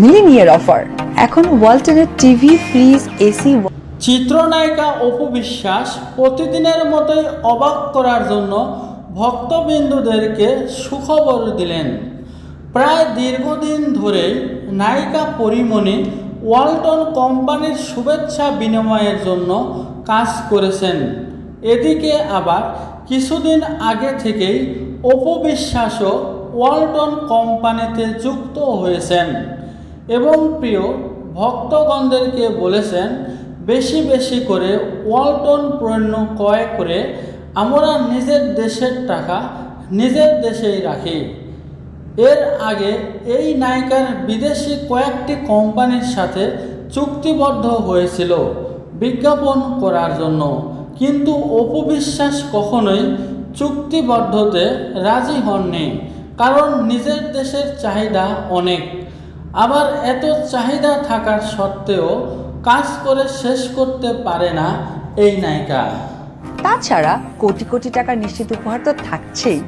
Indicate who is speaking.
Speaker 1: Millionaire offer. এখন ওয়ালটনের TV, fridge, AC.
Speaker 2: চিত্রনায়িকা অপু বিশ্বাস প্রতিদিনের মতোই অবাক করার জন্য ভক্তবিন্দুদেরকে সুখবর দিলেন। প্রায় দীর্ঘদিন ধরেই নায়িকা পরীমণি ওয়ালটন কোম্পানির শুভেচ্ছা বিনিময়ের জন্য কাজ করেছেন। এদিকে আবার কিছুদিন আগে থেকেই অপু বিশ্বাসও ওয়ালটন কোম্পানিতে যুক্ত হয়েছেন এবং প্রিয় ভক্তগণদেরকে বলেছেন, বেশি বেশি করে ওয়ালটন পণ্য ক্রয় করে আমরা নিজের দেশের টাকা নিজের দেশেই রাখি। এর আগে এই নায়িকার বিদেশি কয়েকটি কোম্পানির সাথে চুক্তিবদ্ধ হয়েছিল বিজ্ঞাপন করার জন্য, কিন্তু অপু বিশ্বাস কখনোই চুক্তিবদ্ধতে রাজি হননি, কারণ নিজের দেশের চাহিদা অনেক। আবার এত চাহিদা থাকার সত্ত্বেও কাজ করে শেষ করতে পারে না এই নায়িকা।
Speaker 1: তাছাড়া কোটি কোটি টাকার নিশ্চিত উপহার তো থাকছেই।